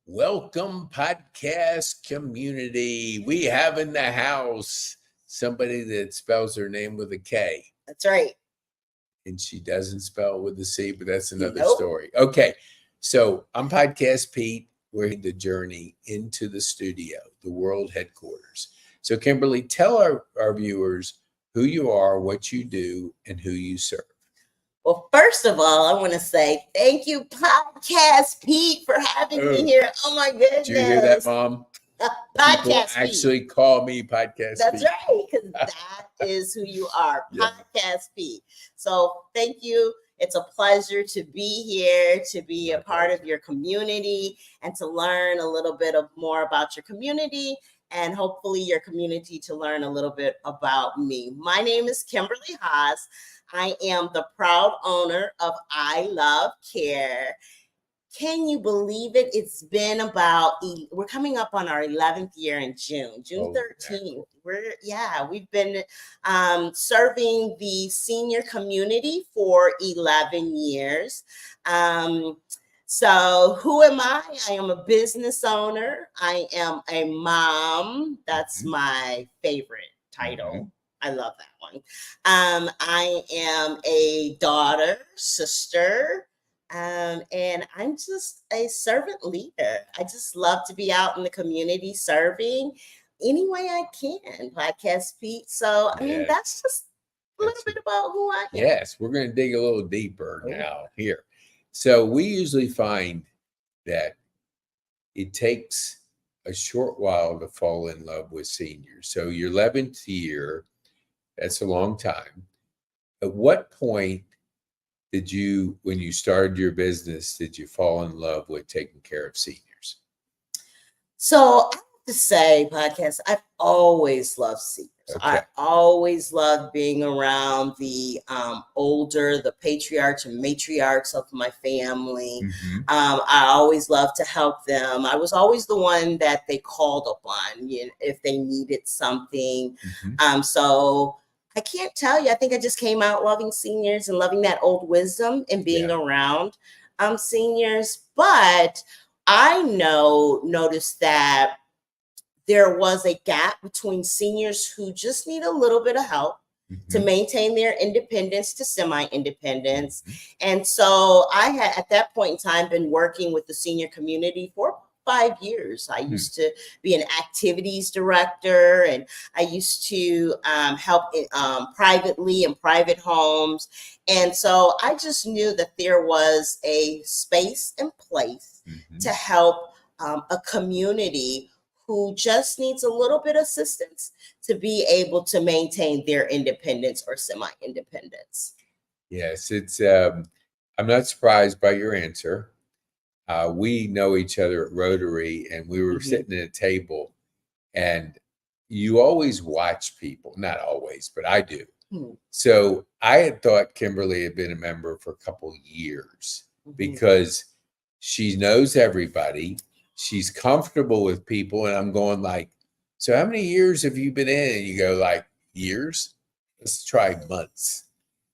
Welcome, podcast community. We have in the house somebody that spells her name with a K. That's right. And she doesn't spell with a C, but that's another Nope. story. Okay. So I'm Podcast Pete. We're in the journey into the studio, the world headquarters. So, Kimberly, tell our viewers who you are, what you do, and who you serve. Well, first of all, I want to say thank you, Podcast Pete, for having me here. Oh, my goodness. Did you hear that, Mom? Podcast People Pete. actually call me Podcast That's Pete. right, because that is who you are, Podcast Pete. So thank you. It's a pleasure to be here, to be a part of your community, and to learn a little bit more about your community, and hopefully your community to learn a little bit about me. My name is Kimberly Haase. I am the proud owner of iLoveKare. Can you believe it? It's been we're coming up on our 11th year in June 13th. We've been serving the senior community for 11 years. So who am I? I am a business owner. I am a mom. That's my favorite title. I love that one. I am a daughter, sister, and I'm just a servant leader. I just love to be out in the community serving any way I can, Podcast Pete. So, I mean, that's just a little bit about who I am. Yes, we're going to dig a little deeper now here. So we usually find that it takes a short while to fall in love with seniors. So your 11th year, that's a long time. At what point did you, when you started your business, did you fall in love with taking care of seniors? So I have to say, Podcast, I've always loved seniors. Okay. I always loved being around the older, the patriarchs and matriarchs of my family. I always loved to help them. I was always the one that they called upon, if they needed something. So I can't tell you. I think I just came out loving seniors and loving that old wisdom and being around seniors. But I noticed that there was a gap between seniors who just need a little bit of help to maintain their independence to semi-independence. And so I had, at that point in time, been working with the senior community for 5 years. I used to be an activities director, and I used to help privately in private homes. And so I just knew that there was a space and place to help a community who just needs a little bit of assistance to be able to maintain their independence or semi-independence. Yes, it's. I'm not surprised by your answer. We know each other at Rotary, and we were sitting at a table, and you always watch people. Not always, but I do. So I had thought Kimberly had been a member for a couple of years because she knows everybody. She's comfortable with people. And I'm going like, so how many years have you been in? And you go like, years? Let's try months.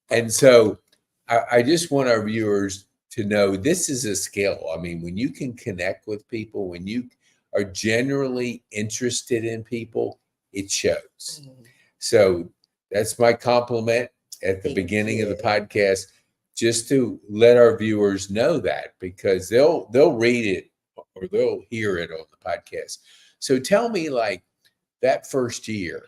And so I just want our viewers to know this is a skill. I mean, when you can connect with people, when you are generally interested in people, it shows. So that's my compliment at the beginning of the podcast, just to let our viewers know that, because they'll read it or they'll hear it on the podcast. So tell me, like, that first year,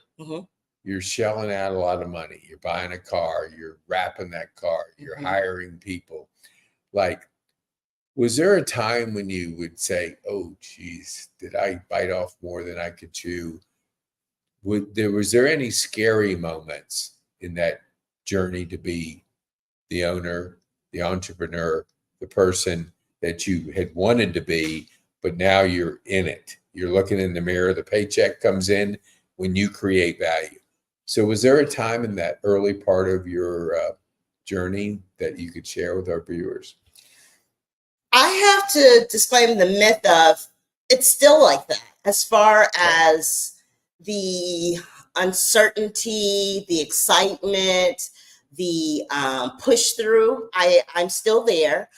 you're shelling out a lot of money. You're buying a car, you're wrapping that car, you're hiring people. Like, was there a time when you would say, oh, geez, did I bite off more than I could chew? Was there any scary moments in that journey to be the owner, the entrepreneur, the person that you had wanted to be, but now you're in it? You're looking in the mirror, the paycheck comes in when you create value. So was there a time in that early part of your journey that you could share with our viewers? I have to disclaim the myth of it's still like that. As far as the uncertainty, the excitement, the push through, I'm still there.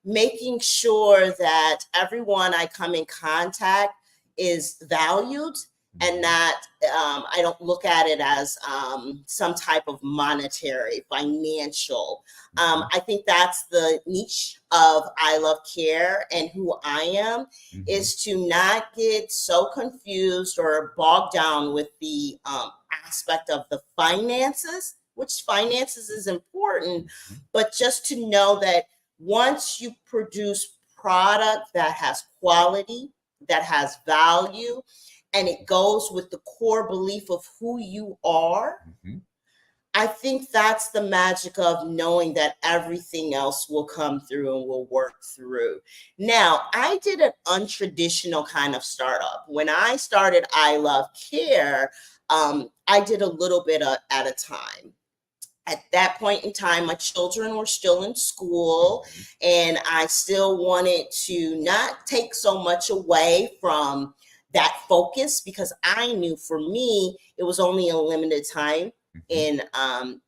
making sure that everyone I come in contact is valued and that I don't look at it as some type of monetary, financial. I think that's the niche of iLoveKare and who I am, is to not get so confused or bogged down with the aspect of the finances, which finances is important, but just to know that once you produce product that has quality, that has value, and it goes with the core belief of who you are, I think that's the magic of knowing that everything else will come through and will work through. Now, I did an untraditional kind of startup. When I started iLoveKare, I did a little bit at a time. At that point in time, my children were still in school, and I still wanted to not take so much away from that focus, because I knew for me, it was only a limited time in a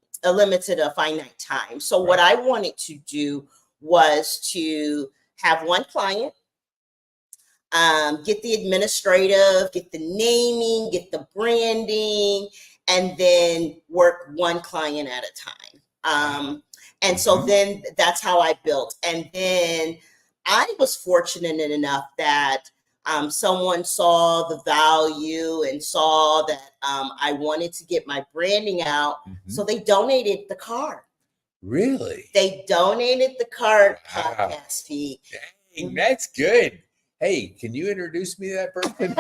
finite time. So what I wanted to do was to have one client, get the administrative, get the naming, get the branding, and then work one client at a time. And so then that's how I built. And then I was fortunate enough that someone saw the value and saw that I wanted to get my branding out. So they donated the card. Really? They donated the card podcast feed. Dang, that's good. Hey, can you introduce me to that person?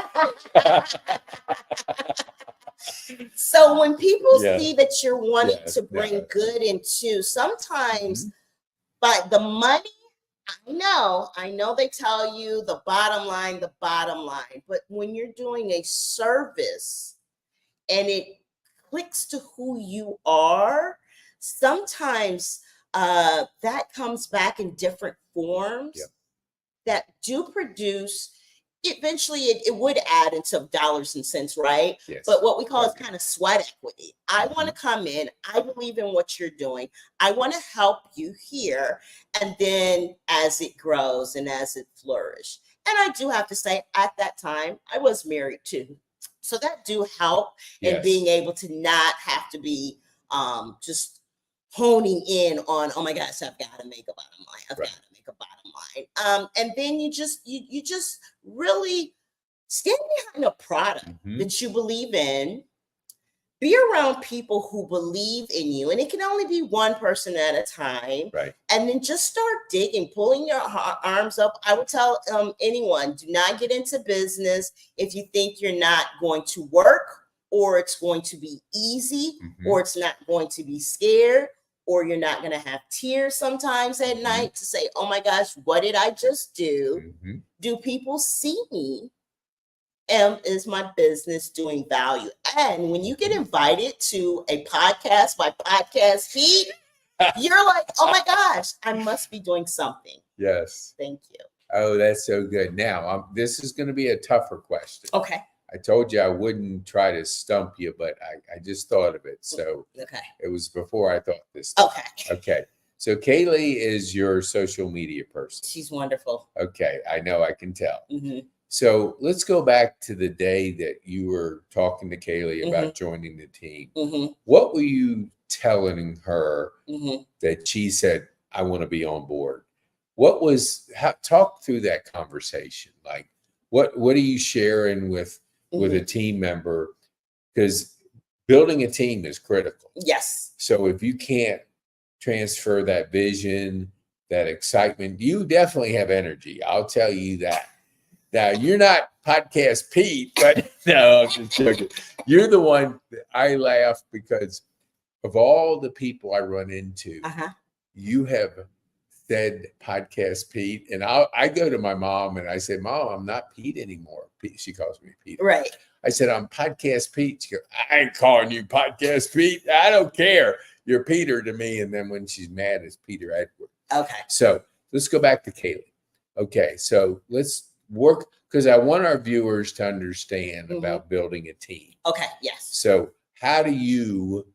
So when people see that you're wanting to bring good into, sometimes but the money, I know they tell you the bottom line, but when you're doing a service and it clicks to who you are, sometimes that comes back in different forms that do produce. Eventually, it would add into dollars and cents, right? Yes. But what we call is kind of sweat equity. I want to come in. I believe in what you're doing. I want to help you here. And then as it grows and as it flourishes. And I do have to say, at that time, I was married too. So that do help in being able to not have to be just honing in on, oh my gosh, I've got to make a bottom line. I've got to make a bottom line. And then you just really stand behind a product that you believe in. Be around people who believe in you, and it can only be one person at a time. Right. And then just start digging, pulling your arms up. I would tell anyone, do not get into business if you think you're not going to work, or it's going to be easy, or it's not going to be scared, or you're not going to have tears sometimes at night to say, oh my gosh, what did I just do? Do people see me? And is my business doing value? And when you get invited to a podcast by Podcast Feed, you're like, oh my gosh, I must be doing something. Yes. Thank you. Oh, that's so good. Now, this is going to be a tougher question. Okay. I told you I wouldn't try to stump you, but I just thought of it. So it was before I thought this. Okay. So Kaylee is your social media person. She's wonderful. Okay. I know, I can tell. So let's go back to the day that you were talking to Kaylee about joining the team. What were you telling her that she said, I want to be on board? Talk through that conversation. Like, what are you sharing with a team member? Because building a team is critical. Yes. So if you can't transfer that vision, that excitement, you definitely have energy. I'll tell you that. Now, you're not Podcast Pete, but no, I'm just joking. You're the one that I laugh because of all the people I run into, you have said Podcast Pete. And I go to my mom and I say, Mom, I'm not Pete anymore. She calls me Pete. Right. I said, I'm Podcast Pete. She goes, I ain't calling you Podcast Pete. I don't care. You're Peter to me. And then when she's mad, it's Peter Edward. Okay. So let's go back to Kaylee. Okay. So let's work, because I want our viewers to understand about building a team. Okay. Yes. So how do you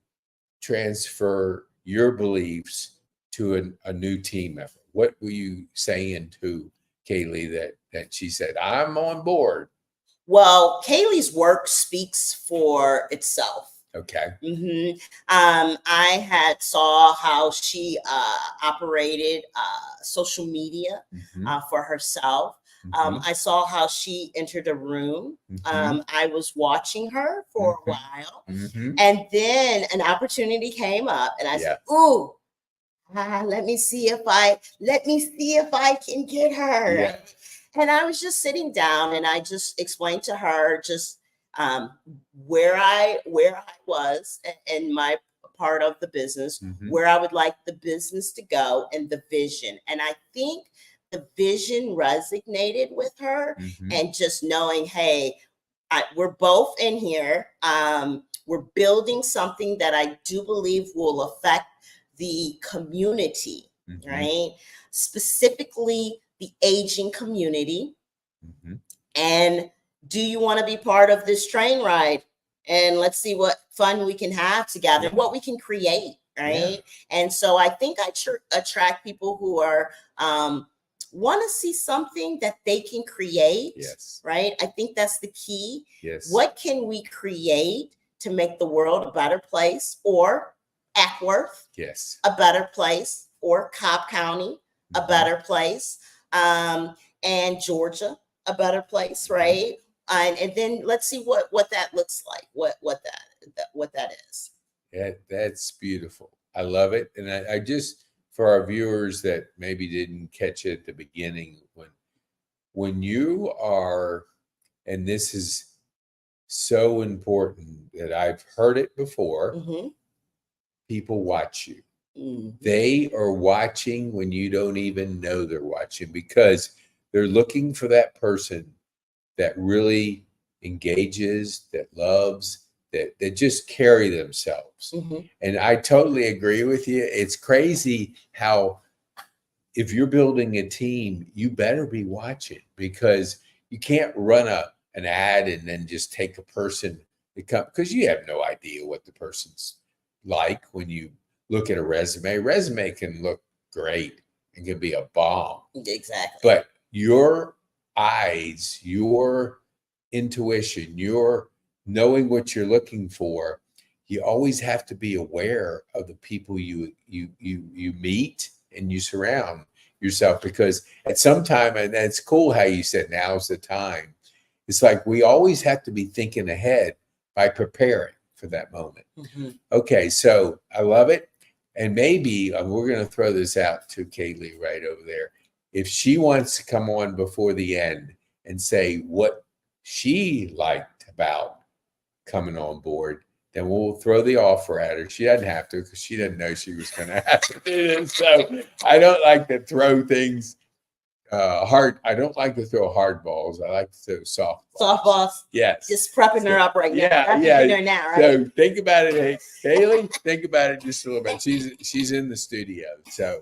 transfer your beliefs to a new team member? what were you saying to Kaylee that she said, I'm on board? Well, Kaylee's work speaks for itself. Okay. I had saw how she operated social media for herself. I saw how she entered a room. I was watching her for a while, and then an opportunity came up, and I said, "Ooh, let me see if I can get her." Yeah. And I was just sitting down, and I just explained to her just where I was in my part of the business, where I would like the business to go, and the vision. And I think the vision resonated with her, and just knowing, hey, we're both in here. We're building something that I do believe will affect the community, right? Specifically the aging community. And do you want to be part of this train ride? And let's see what fun we can have together, what we can create, right? And so I think I attract people who are want to see something that they can create, right? I think that's the key. What can we create to make the world a better place, or Ackworth, a better place, or Cobb County, a better place, and Georgia, a better place, right? And then let's see what that looks like, what that is. That's beautiful. I love it. And I just, for our viewers that maybe didn't catch it at the beginning, when you are, and this is so important that I've heard it before, people watch you. They are watching when you don't even know they're watching, because they're looking for that person that really engages, that loves, that just carry themselves. And I totally agree with you. It's crazy how, if you're building a team, you better be watching, because you can't run an ad and then just take a person to come, because you have no idea what the person's like when you look at a resume. Resume can look great and can be a bomb. Exactly. But your eyes, your intuition, your knowing what you're looking for, you always have to be aware of the people you meet and you surround yourself, because at some time, and it's cool how you said now's the time. It's like we always have to be thinking ahead by preparing for that moment. Okay, so I love it. And maybe we're going to throw this out to Kaylee right over there. If she wants to come on before the end and say what she liked about coming on board, then we'll throw the offer at her. She doesn't have to, because she didn't know she was going to have to do this. So I don't like to throw things hard. I don't like to throw hard balls. I like to throw soft balls. Softballs. Yes. Just prepping her up right now. Yeah, That's what you're doing now, right? So think about it, hey, Kaylee. Think about it just a little bit. She's in the studio, so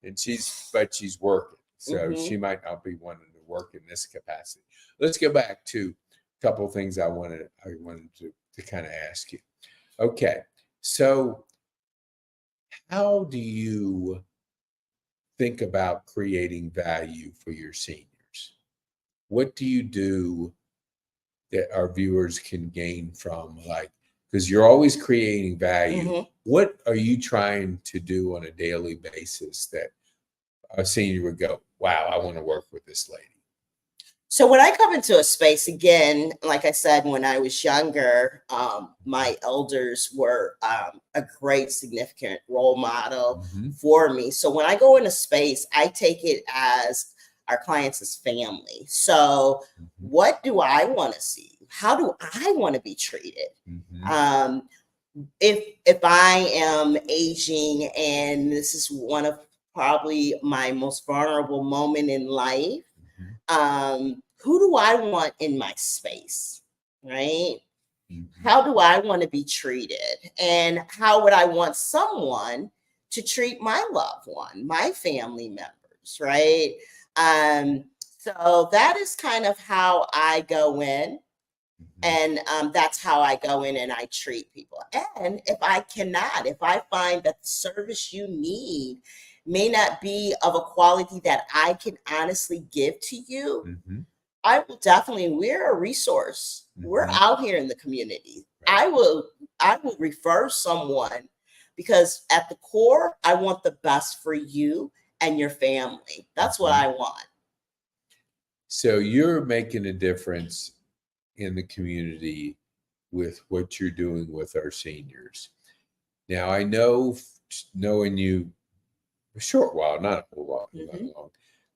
and she's working, so she might not be wanting to work in this capacity. Let's go back to a couple of things I wanted to kind of ask you. Okay, so how do you think about creating value for your seniors? What do you do that our viewers can gain from, like, because you're always creating value. What are you trying to do on a daily basis that a senior would go, wow, I want to work with this lady? So when I come into a space, again, like I said, when I was younger, my elders were a great significant role model for me. So when I go in a space, I take it as our clients as family. So what do I want to see? How do I want to be treated? If I am aging, and this is one of probably my most vulnerable moment in life, who do I want in my space, right? How do I want to be treated? And how would I want someone to treat my loved one, my family members, right? So that is kind of how I go in. And that's how I go in and I treat people. And if I find that the service you need may not be of a quality that I can honestly give to you, Mm-hmm. I will definitely, we're a resource. Mm-hmm. We're out here in the community. Right. I will refer someone, because at the core, I want the best for you and your family. That's what I want. So you're making a difference in the community with what you're doing with our seniors. Now, I know, knowing you a short while, not a whole lot, not long,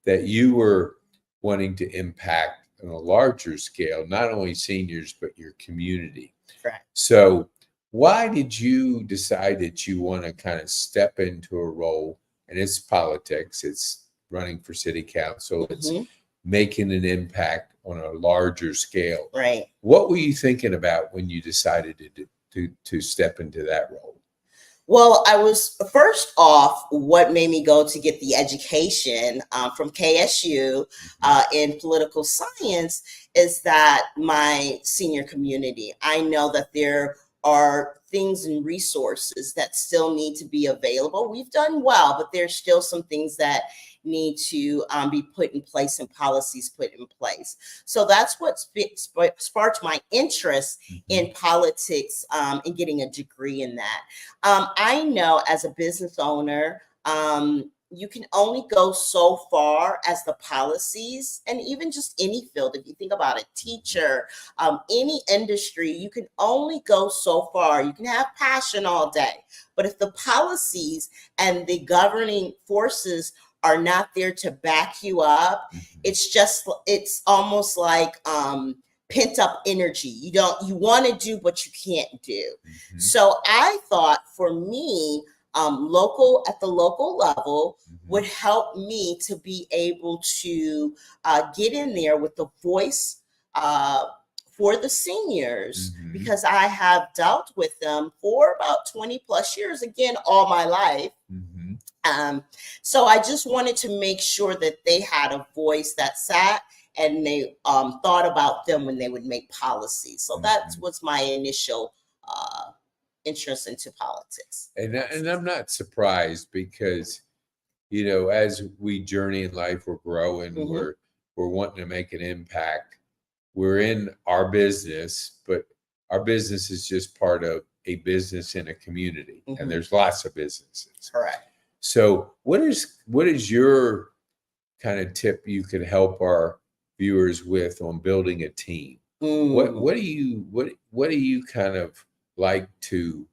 that you were wanting to impact on a larger scale, not only seniors, but your community. Correct. So why did you decide that you want to kind of step into a role? And it's politics, it's running for city council, it's making an impact on a larger scale. Right. What were you thinking about when you decided to step into that role? Well, I was, first off, what made me go to get the education from KSU in political science is that my senior community, I know that there are things and resources that still need to be available. We've done well, but there's still some things that need to be put in place and policies put in place. So that's what sparked my interest in politics and getting a degree in that. I know as a business owner, you can only go so far as the policies, and even just any field. If you think about a teacher, any industry, you can only go so far. You can have passion all day, but if the policies and the governing forces are not there to back you up, it's almost like pent up energy. You want to do, but you can't do. So I thought, for me, at the local level would help me to be able to get in there with the voice for the seniors, because I have dealt with them for about 20 plus years, again, all my life. So I just wanted to make sure that they had a voice that sat and they thought about them when they would make policies. So that was my initial interest into politics. And I'm not surprised, because, as we journey in life, we're growing, we're wanting to make an impact. We're in our business, but our business is just part of a business in a community, and there's lots of businesses. Correct. So what is your kind of tip you could help our viewers with on building a team? What do you kind of like to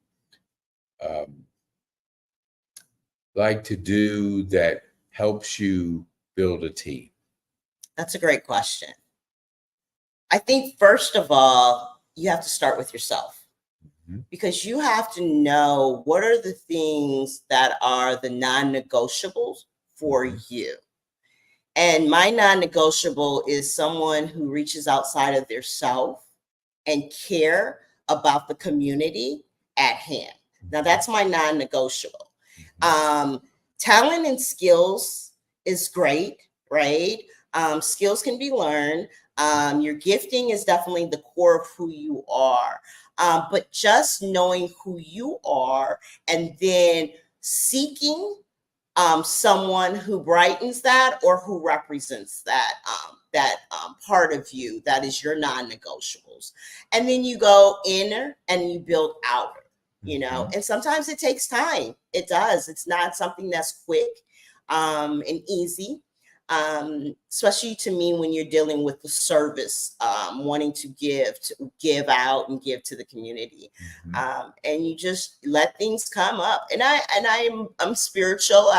do that helps you build a team? That's a great question. I think, first of all, you have to start with yourself, because you have to know what are the things that are the non-negotiables for you. And my non-negotiable is someone who reaches outside of their self and care about the community at hand. Now, that's my non-negotiable. Talent and skills is great, right? Skills can be learned. Your gifting is definitely the core of who you are. But just knowing who you are and then seeking someone who brightens that or who represents that part of you that is your non-negotiables, and then you go inner and you build outer. And sometimes it takes time. It does. It's not something that's quick and easy, especially to me when you're dealing with the service, wanting to give out and give to the community, and you just let things come up. And I'm spiritual.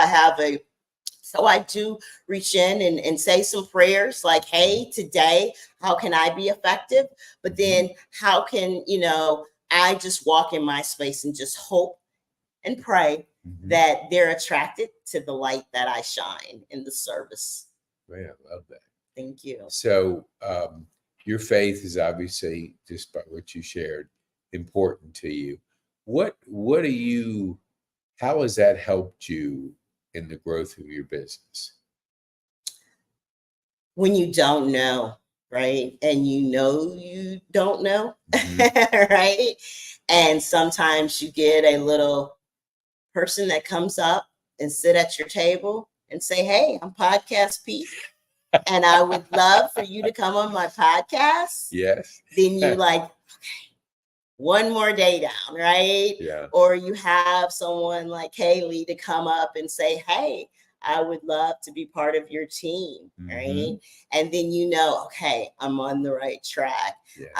So I do reach in and say some prayers like, hey, today, how can I be effective? But then how can, I just walk in my space and just hope and pray that they're attracted to the light that I shine in the service. Man, I love that. Thank you. So your faith is obviously, just by what you shared, important to you. How has that helped you in the growth of your business? When you don't know, right? And you don't know, right? And sometimes you get a little person that comes up and sit at your table and say, hey, I'm Podcast Pete, and I would love for you to come on my podcast. Yes. Then you like, one more day down, right? Yeah. Or you have someone like Kaylee to come up and say, hey, I would love to be part of your team, right? And then okay, I'm on the right track. Yes.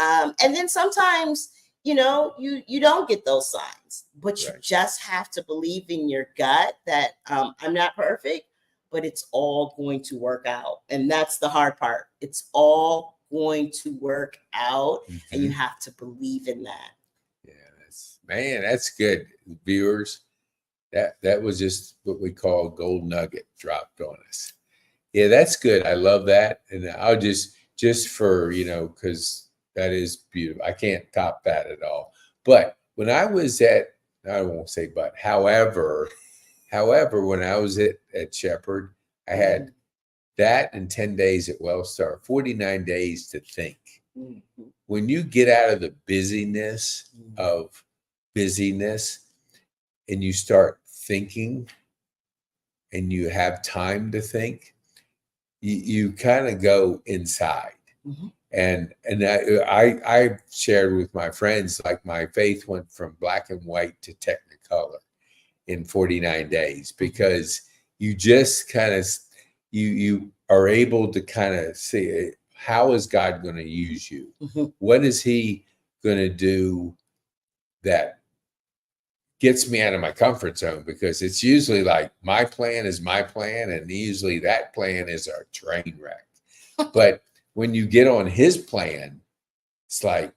And then sometimes, you don't get those signs, but you just have to believe in your gut that I'm not perfect, but it's all going to work out. And that's the hard part. It's all going to work out, and you have to believe in that. Yeah, that's good, viewers. That was just what we call a gold nugget dropped on us. Yeah, that's good. I love that, and I'll just for because that is beautiful. I can't top that at all. But when I was I won't say but, however, when I was at Shepherd, I had that and 10 days at Wellstar, 49 days to think. When you get out of the busyness and you start thinking and you have time to think, you kind of go inside. And I shared with my friends, like, my faith went from black and white to Technicolor in 49 days, because you just kind of you are able to kind of see, how is God going to use you? What is he going to do that gets me out of my comfort zone? Because it's usually like, my plan is my plan, and usually that plan is a train wreck. But when you get on his plan, it's like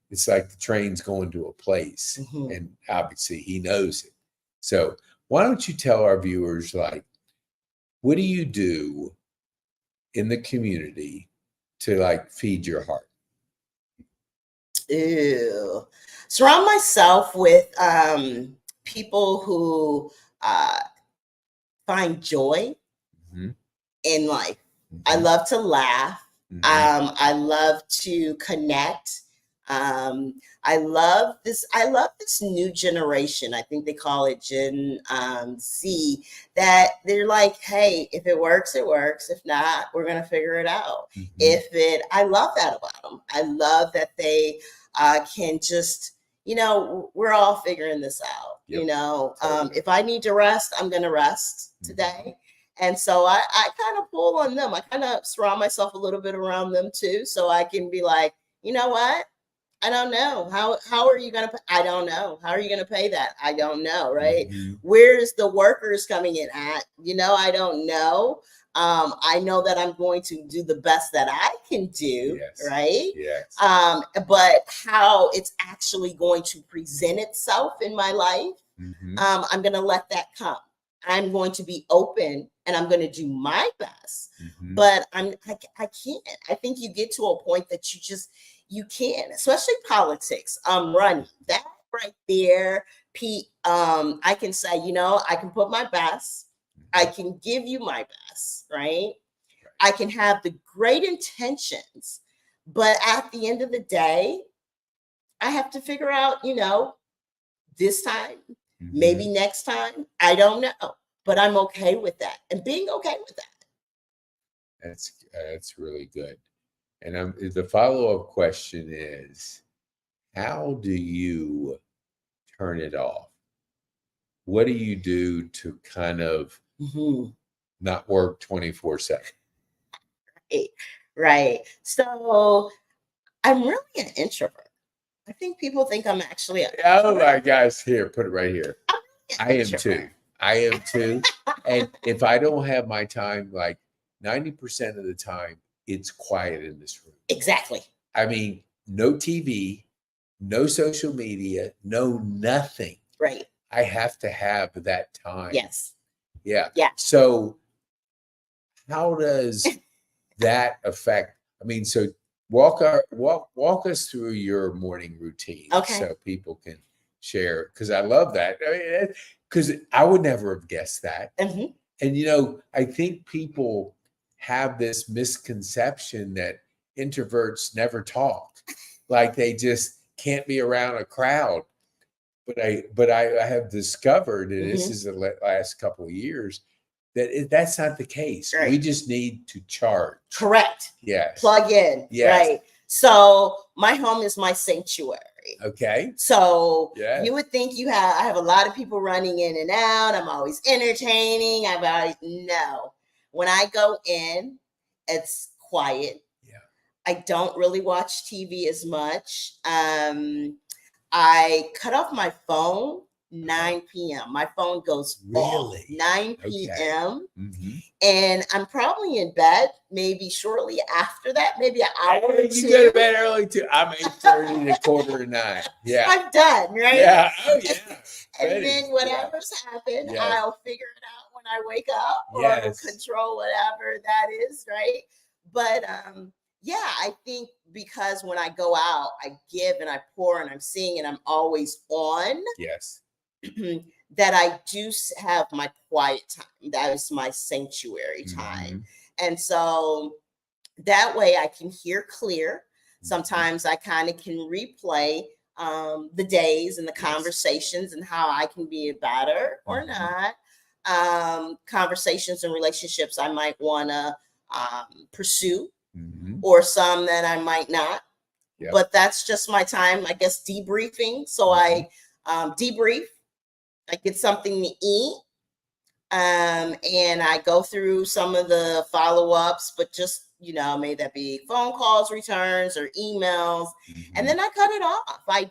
the train's going to a place, and obviously he knows it. So why don't you tell our viewers, like, what do you do in the community to like feed your heart? Ew. Surround myself with people who find joy in life. I love to laugh. I love to connect. I love this new generation. I think they call it Gen Z, that they're like, hey, if it works, it works. If not, we're going to figure it out. I love that about them. I love that they can just, we're all figuring this out. Totally. If I need to rest, I'm going to rest today. And so I kind of pull on them. I kind of surround myself a little bit around them too. So I can be like, you know what? I don't know. How are you going to, I don't know. How are you going to pay that? I don't know. Right. Where's the workers coming in at? I don't know. I know that I'm going to do the best that I can do. Right. But how it's actually going to present itself in my life, I'm going to let that come. I'm going to be open and I'm going to do my best, but I can't. I think you get to a point that you can't, especially politics. Running that right there, Pete. I can say, I can put my best. I can give you my best, right? I can have the great intentions, but at the end of the day, I have to figure out, this time, maybe next time, I don't know, but I'm okay with that, and being okay with that. That's really good. And the follow-up question is, how do you turn it off? What do you do to kind of not work 24/7? Right. So I'm really an introvert. I think people think I'm actually oh my gosh, here, put it right here. I am too. And if I don't have my time, like 90% of the time, it's quiet in this room. Exactly. I mean, no TV, no social media, no nothing. Right. I have to have that time. Yes. Yeah. Yeah. So how does that affect? I mean, so walk us through your morning routine, so people can share, because I love that. I mean, because I would never have guessed that. And I think people have this misconception that introverts never talk, like they just can't be around a crowd. but I have discovered, and this Mhm. is the last couple of years, that that's not the case. Right. We just need to charge. Correct. Yes. Plug in. Yes. Right. So my home is my sanctuary. Okay. So Yes. you would think I have a lot of people running in and out. I'm always entertaining. No. When I go in, it's quiet. Yeah. I don't really watch TV as much. I cut off my phone 9 p.m. My phone goes off Really? 9 Okay. p.m. Mhm. And I'm probably in bed maybe shortly after that, maybe an hour or You two. go to bed early too. I'm 8:30 to 8:45. Yeah. I'm done, right? Yeah. Oh yeah. And then whatever's happened, Yes. I'll figure it out when I wake up, or Yes. control whatever that is, right? But yeah, I think because when I go out, I give and I pour and I'm seeing and I'm always on. Yes. That I do have my quiet time. That is my sanctuary time. And so that way I can hear clear. Sometimes I kind of can replay the days and the conversations and how I can be better or not. Conversations and relationships I might want to pursue, or some that I might not. Yep. But that's just my time, I guess, debriefing. So I debrief. I get something to eat, and I go through some of the follow-ups, but just, may that be phone calls, returns, or emails, and then I cut it off. I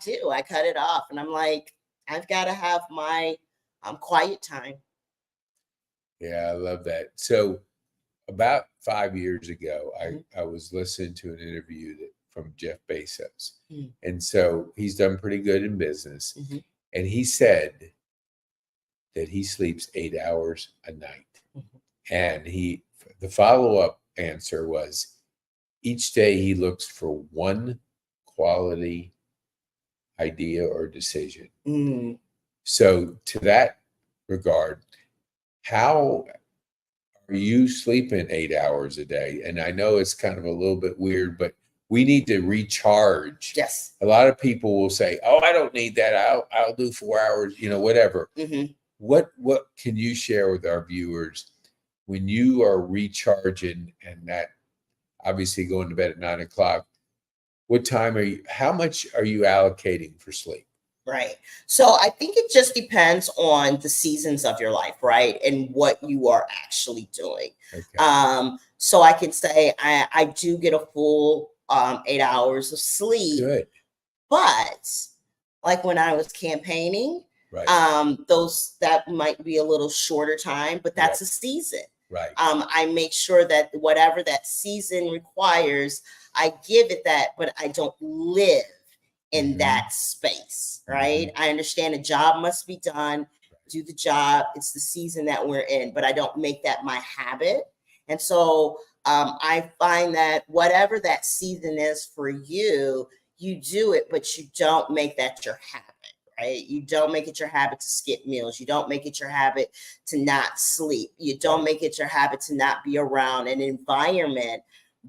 cut it off, and I'm like, I've got to have my quiet time. Yeah, I love that. So about 5 years ago, I was listening to an interview from Jeff Bezos, and so he's done pretty good in business, and he said that he sleeps 8 hours a night. And the follow-up answer was, each day he looks for one quality idea or decision. So to that regard, how are you sleeping 8 hours a day? And I know it's kind of a little bit weird, but we need to recharge. Yes. A lot of people will say, "Oh, I don't need that. I'll do 4 hours, whatever." What can you share with our viewers when you are recharging, and that obviously going to bed at 9 o'clock? What time how much are you allocating for sleep? Right. So I think it just depends on the seasons of your life, right? And what you are actually doing. Okay. So I can say I do get a full 8 hours of sleep. Good. But like when I was campaigning, right. That might be a little shorter time, but that's a season. Right. I make sure that whatever that season requires, I give it that, but I don't live in that space, right? I understand a job must be done, do the job. It's the season that we're in, but I don't make that my habit. And so I find that whatever that season is for you, you do it, but you don't make that your habit. Right? You don't make it your habit to skip meals. You don't make it your habit to not sleep. You don't make it your habit to not be around an environment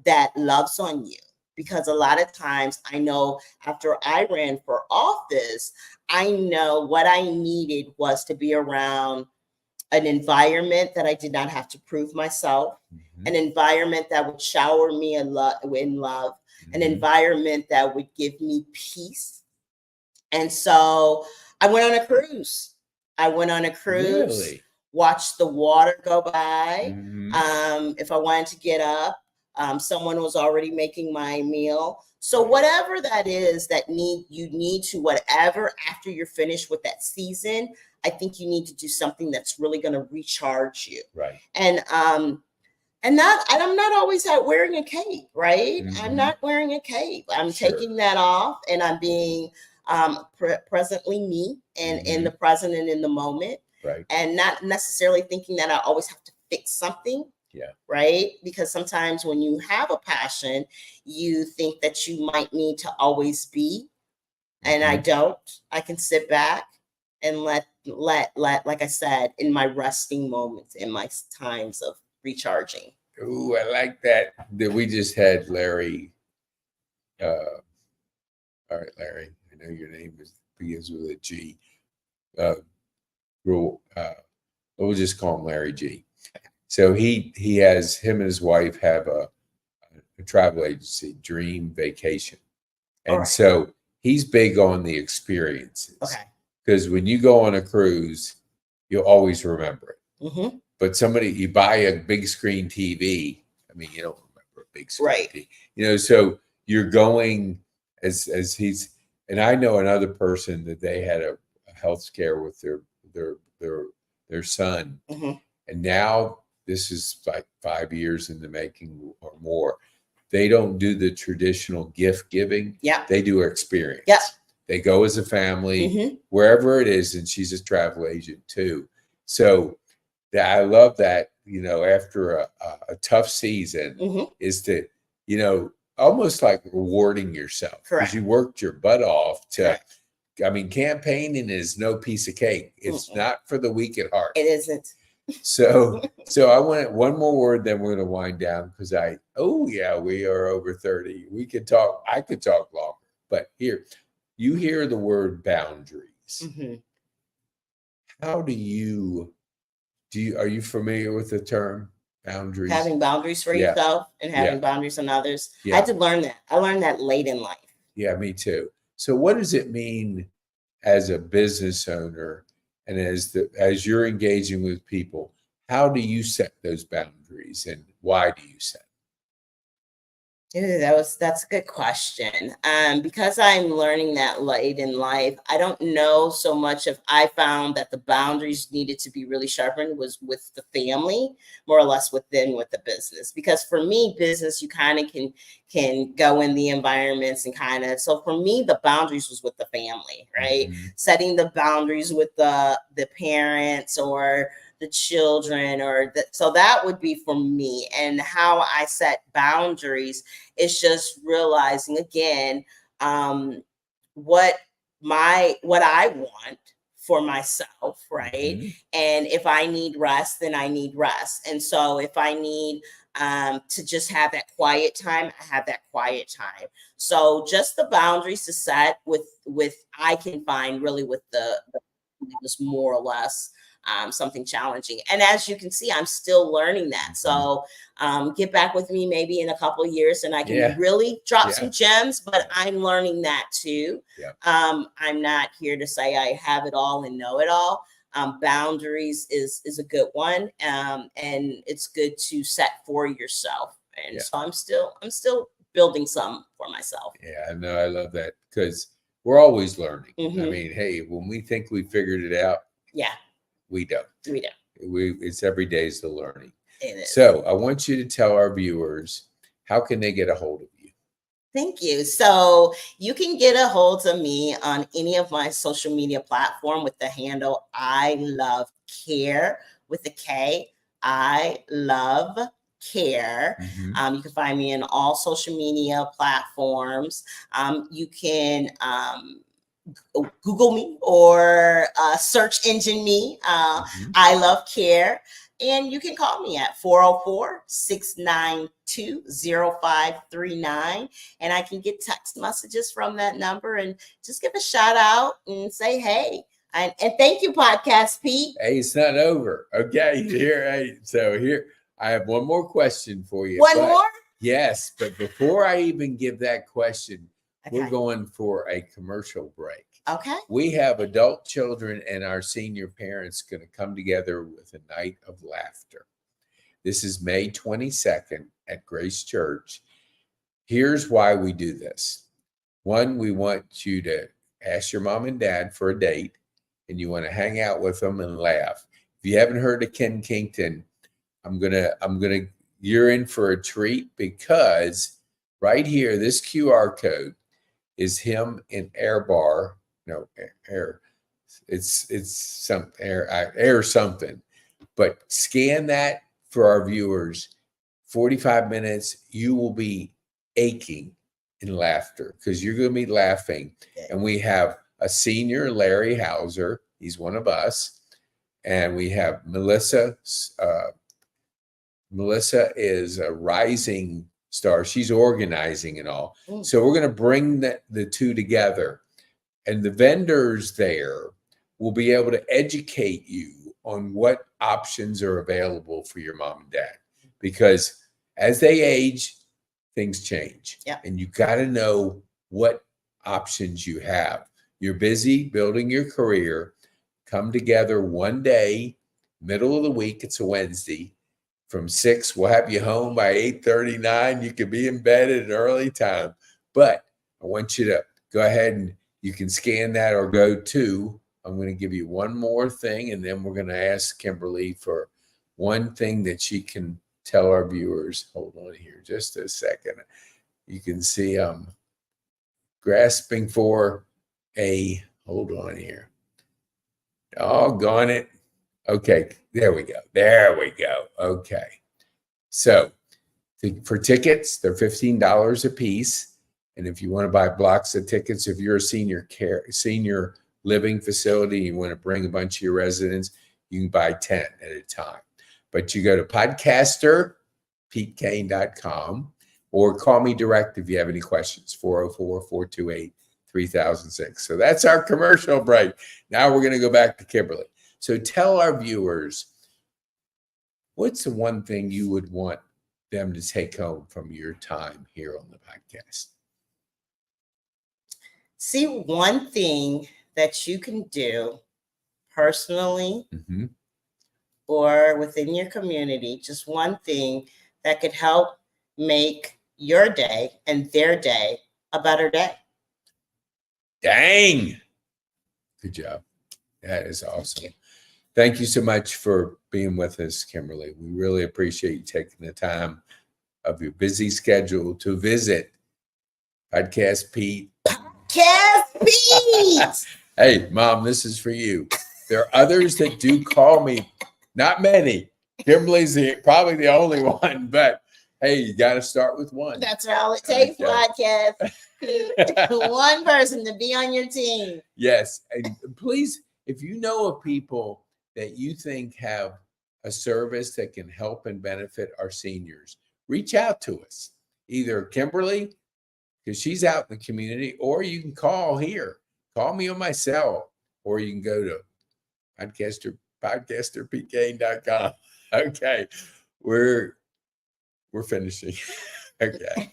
that loves on you. Because a lot of times I know after I ran for office, I know what I needed was to be around an environment that I did not have to prove myself, an environment that would shower me in love, an environment that would give me peace. And so I went on a cruise. Really? Watched the water go by. If I wanted to get up, someone was already making my meal. So whatever that is that you need to, whatever, after you're finished with that season, I think you need to do something that's really going to recharge you. Right. And I'm not always wearing a cape, right? I'm not wearing a cape. I'm taking that off, and I'm being presently me, and in the present and in the moment, right? And not necessarily thinking that I always have to fix something. Yeah. Right. Because sometimes when you have a passion, you think that you might need to always be. And I don't. I can sit back and let, like I said, in my resting moments, in my times of recharging. Ooh, I like that. That we just had Larry. All right, Larry. I know your name begins with a G. We'll just call him Larry G. So he has, him and his wife have a travel agency, Dream Vacation. And so he's big on the experiences. Okay. Because when you go on a cruise, you'll always remember it. Mm-hmm. But you buy a big screen TV. I mean, you don't remember a big screen TV. You know, so you're going as he's, and I know another person that they had a health scare with their son. Mm-hmm. And now this is like 5 years in the making or more. They don't do the traditional gift giving. Yeah. They do experience. Yeah. They go as a family, wherever it is. And she's a travel agent too. So I love that, you know, after a tough season is to, you know, almost like rewarding yourself. Because you worked your butt off to, I mean, campaigning is no piece of cake. It's not for the weak at heart. It isn't. So I want one more word, then we're going to wind down because we are over 30. We could talk. I could talk longer, but here, you hear the word boundaries. Mm-hmm. How are you familiar with the term boundaries? Having boundaries for yourself and having boundaries on others. Yeah. I had to learn that. I learned that late in life. Yeah, me too. So what does it mean as a business owner? And as you're engaging with people, how do you set those boundaries and why do you set them? That's a good question. Because I'm learning that late in life, I don't know so much if I found that the boundaries needed to be really sharpened was with the family, more or less with the business. Because for me, business, you kind of can go in the environments and so for me, the boundaries was with the family, right? Mm-hmm. Setting the boundaries with the parents or the children so that would be for me. And how I set boundaries is just realizing again, what I want for myself, right? Mm-hmm. And if I need rest, then I need rest. And so if I need to just have that quiet time, I have that quiet time. So just the boundaries to set with I can find really with the it was more or less something challenging. And as you can see, I'm still learning that. So get back with me maybe in a couple of years and I can really drop some gems, but I'm learning that too. Yeah. I'm not here to say I have it all and know it all. Boundaries is a good one. And it's good to set for yourself. And so I'm still building some for myself. Yeah, no, I love that because we're always learning. Mm-hmm. I mean, hey, when we think we figured it out, we don't. It's every day is the learning. It is. So I want you to tell our viewers, how can they get a hold of you? Thank you. So you can get a hold of me on any of my social media platform with the handle iLoveKare with a K. iLoveKare. Mm-hmm. You can find me in all social media platforms. You can Google me or search engine me, iLoveKare. And you can call me at 404-692-0539. And I can get text messages from that number and just give a shout out and say, hey. And thank you, Podcast Pete. Hey, it's not over. Okay, here I have one more question for you. One more? Yes, but before I even give that question, we're going for a commercial break. Okay. We have adult children and our senior parents going to come together with a night of laughter. This is May 22nd at Grace Church. Here's why we do this. One, we want you to ask your mom and dad for a date, and you want to hang out with them and laugh. If you haven't heard of Ken Kington, you're in for a treat because right here, this QR code is him in Air something. But scan that for our viewers. 45 minutes, you will be aching in laughter because you're going to be laughing. And we have a senior, Larry Hauser. He's one of us. And we have Melissa. Melissa is a rising star. She's organizing and all. So we're going to bring the two together. And the vendors there will be able to educate you on what options are available for your mom and dad. Because as they age, things change. Yeah. And you got to know what options you have. You're busy building your career. Come together one day, middle of the week. It's a Wednesday. From 6, we'll have you home by 8:39. You can be in bed at an early time. But I want you to go ahead and you can scan that or go to. I'm going to give you one more thing, and then we're going to ask Kimberly for one thing that she can tell our viewers. Hold on here just a second. You can see I'm grasping for a, hold on here. Doggone it. Okay, there we go. There we go. Okay. So for tickets, they're $15 a piece. And if you want to buy blocks of tickets, if you're a senior living facility, you want to bring a bunch of your residents, you can buy 10 at a time. But you go to podcasterpetecane.com or call me direct if you have any questions, 404-428-3006. So that's our commercial break. Now we're going to go back to Kimberly. So tell our viewers, what's the one thing you would want them to take home from your time here on the podcast? See, one thing that you can do personally or within your community, just one thing that could help make your day and their day a better day. Dang. Good job. That is awesome. Thank you so much for being with us, Kimberly. We really appreciate you taking the time of your busy schedule to visit Podcast Pete. Podcast Pete! Hey, Mom, this is for you. There are others that do call me. Not many. Kimberly's probably the only one, but hey, you got to start with one. That's all it takes, Podcast Pete. One person to be on your team. Yes. And please, if you know of people that you think have a service that can help and benefit our seniors, reach out to us. Either Kimberly, because she's out in the community, or you can call here. Call me on my cell, or you can go to podcasterpetecane.com. Okay. We're finishing. Okay.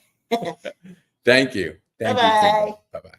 Thank you. Thank you, Kimberly. Bye-bye.